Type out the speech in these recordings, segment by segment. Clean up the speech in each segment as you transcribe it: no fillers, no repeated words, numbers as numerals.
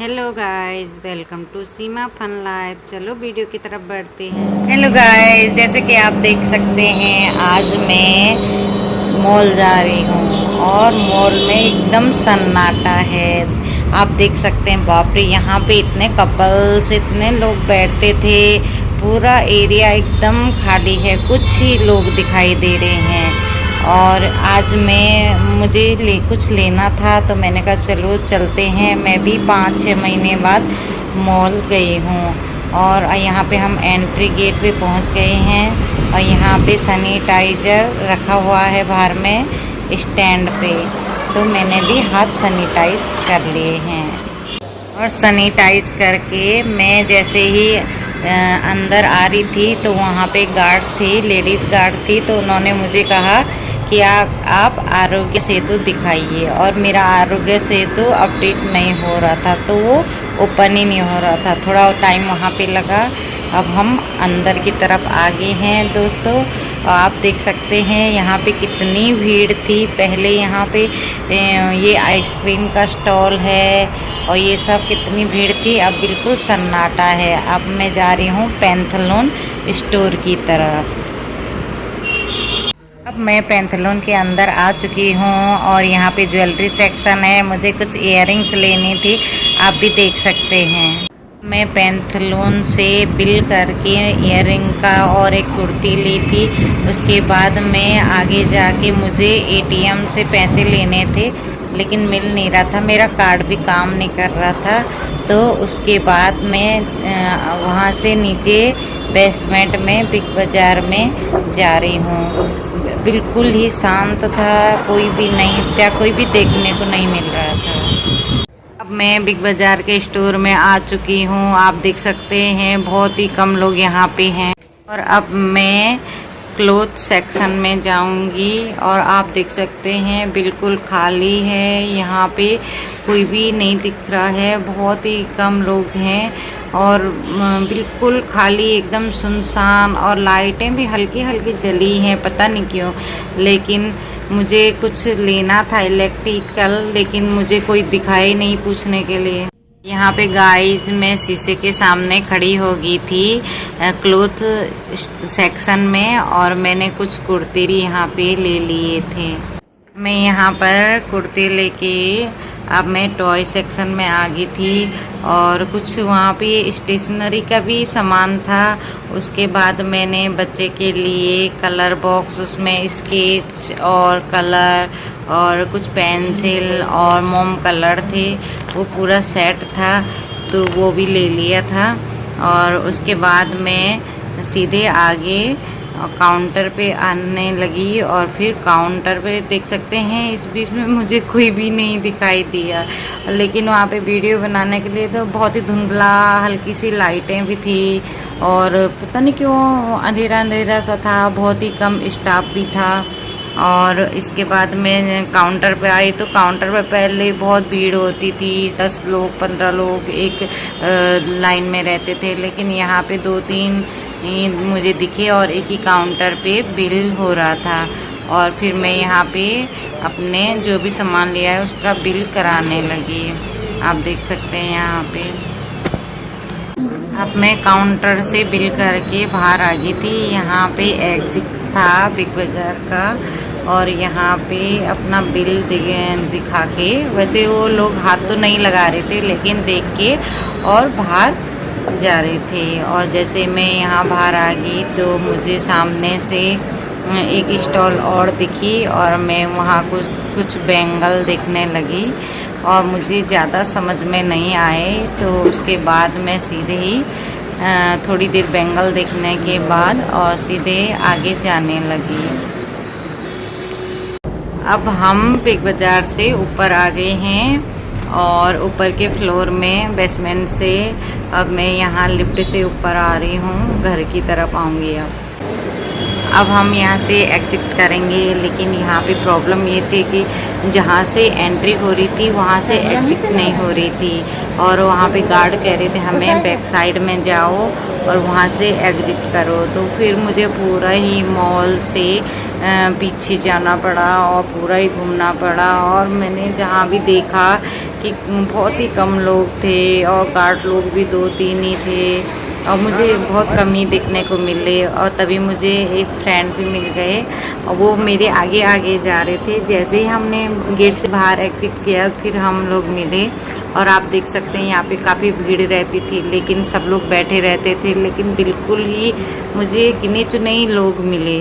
Hello guys, welcome to Seema fun life. चलो video की तरफ बढ़ते हैं। हेलो गाइस, जैसे कि आप देख सकते हैं आज मैं मॉल जा रही हूँ और मॉल में एकदम सन्नाटा है। आप देख सकते हैं, बाप रे, यहाँ पे इतने कपल्स, इतने लोग बैठते थे। पूरा एरिया एकदम खाली है, कुछ ही लोग दिखाई दे रहे हैं। और आज मुझे कुछ लेना था तो मैंने कहा चलो चलते हैं। मैं भी 5-6 महीने बाद मॉल गई हूँ और यहाँ पे हम एंट्री गेट पे पहुँच गए हैं और यहाँ पे सैनिटाइज़र रखा हुआ है बाहर में स्टैंड पे। तो मैंने भी हाथ सैनिटाइज कर लिए हैं और सैनिटाइज करके मैं जैसे ही अंदर आ रही थी तो वहाँ पे गार्ड थी, लेडीज़ गार्ड थी। तो उन्होंने मुझे कहा कि आप आरोग्य सेतु दिखाइए, और मेरा आरोग्य सेतु अपडेट नहीं हो रहा था तो वो ओपन ही नहीं हो रहा था। थोड़ा टाइम वहाँ पे लगा। अब हम अंदर की तरफ आ गए हैं दोस्तों। आप देख सकते हैं यहाँ पे कितनी भीड़ थी। पहले यहाँ पे ये आइसक्रीम का स्टॉल है और ये सब कितनी भीड़ थी। अब बिल्कुल सन्नाटा है। अब मैं जा रही हूँ पैंथलून स्टोर की तरफ। अब मैं पैंथलून के अंदर आ चुकी हूँ और यहाँ पे ज्वेलरी सेक्शन है। मुझे कुछ इयररिंग्स लेनी थी, आप भी देख सकते हैं। मैं पैंथलून से बिल करके इयररिंग का और एक कुर्ती ली थी। उसके बाद मैं आगे जाके मुझे एटीएम से पैसे लेने थे लेकिन मिल नहीं रहा था, मेरा कार्ड भी काम नहीं कर रहा था। तो उसके बाद मैं वहाँ से नीचे बेसमेंट में बिग बाज़ार में जा रही हूँ। बिल्कुल ही शांत था, कोई भी नहीं था, कोई भी देखने को नहीं मिल रहा था। अब मैं बिग बाज़ार के स्टोर में आ चुकी हूँ। आप देख सकते हैं बहुत ही कम लोग यहाँ पे हैं। और अब मैं क्लोथ सेक्शन में जाऊंगी और आप देख सकते हैं बिल्कुल खाली है। यहाँ पे कोई भी नहीं दिख रहा है, बहुत ही कम लोग हैं और बिल्कुल खाली, एकदम सुनसान। और लाइटें भी हल्की हल्की जली हैं, पता नहीं क्यों। लेकिन मुझे कुछ लेना था इलेक्ट्रिकल, लेकिन मुझे कोई दिखाई नहीं पूछने के लिए। यहाँ पे गाइस मैं शीशे के सामने खड़ी हो गई थी क्लोथ सेक्शन में और मैंने कुछ कुर्ती यहाँ पे ले लिए थे। मैं यहाँ पर कुर्ती लेके अब मैं टॉय सेक्शन में आ गई थी और कुछ वहाँ पे स्टेशनरी का भी सामान था। उसके बाद मैंने बच्चे के लिए कलर बॉक्स, उसमें स्केच और कलर और कुछ पेंसिल और मोम कलर थे, वो पूरा सेट था तो वो भी ले लिया था। और उसके बाद मैं सीधे आगे काउंटर पे आने लगी और फिर काउंटर पे देख सकते हैं इस बीच में मुझे कोई भी नहीं दिखाई दिया। लेकिन वहाँ पे वीडियो बनाने के लिए तो बहुत ही धुंधला, हल्की सी लाइटें भी थी और पता नहीं क्यों अंधेरा अंधेरा सा था, बहुत ही कम स्टाफ भी था। और इसके बाद मैं काउंटर पे आई तो काउंटर पे पहले बहुत भीड़ होती थी, 10 लोग 15 लोग एक लाइन में रहते थे। लेकिन यहाँ पे 2-3 मुझे दिखे और एक ही काउंटर पे बिल हो रहा था। और फिर मैं यहाँ पे अपने जो भी सामान लिया है उसका बिल कराने लगी। आप देख सकते हैं यहाँ पे। अब मैं काउंटर से बिल करके बाहर आ गई थी। यहाँ पे एग्जिट था बिग बाज़ार का और यहाँ पे अपना बिल दिखा के, वैसे वो लोग हाथ तो नहीं लगा रहे थे लेकिन देख के और बाहर जा रहे थे। और जैसे मैं यहाँ बाहर आ गई तो मुझे सामने से एक स्टॉल और दिखी और मैं वहाँ कुछ बैंगल देखने लगी और मुझे ज़्यादा समझ में नहीं आए। तो उसके बाद मैं सीधे ही थोड़ी देर बैंगल देखने के बाद और सीधे आगे जाने लगी। अब हम बिग बाज़ार से ऊपर आ गए हैं और ऊपर के फ्लोर में बेसमेंट से अब मैं यहाँ लिफ्ट से ऊपर आ रही हूँ, घर की तरफ आऊँगी। अब हम यहाँ से एग्जिट करेंगे, लेकिन यहाँ पे प्रॉब्लम ये थी कि जहाँ से एंट्री हो रही थी वहाँ से एग्जिट नहीं हो रही थी और वहाँ पे गार्ड कह रहे थे हमें बैक साइड में जाओ और वहाँ से एग्जिट करो। तो फिर मुझे पूरा ही मॉल से पीछे जाना पड़ा और पूरा ही घूमना पड़ा और मैंने जहाँ भी देखा कि बहुत ही कम लोग थे और गार्ड लोग भी 2-3 ही थे और मुझे बहुत कम ही देखने को मिले। और तभी मुझे एक फ्रेंड भी मिल गए और वो मेरे आगे आगे जा रहे थे। जैसे ही हमने गेट से बाहर एग्जिट किया फिर हम लोग मिले और आप देख सकते हैं यहाँ पे काफ़ी भीड़ रहती थी, लेकिन सब लोग बैठे रहते थे, लेकिन बिल्कुल ही मुझे गिने चुने ही लोग मिले।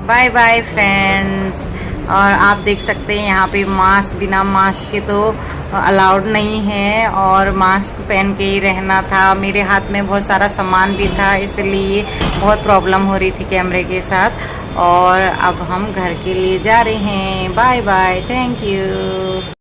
Bye bye friends. और आप देख सकते हैं यहाँ पे मास्क, बिना मास्क के तो अलाउड नहीं है और मास्क पहन के ही रहना था। मेरे हाथ में बहुत सारा सामान भी था, इसलिए बहुत प्रॉब्लम हो रही थी कैमरे के साथ। और अब हम घर के लिए जा रहे हैं। Bye bye, thank you.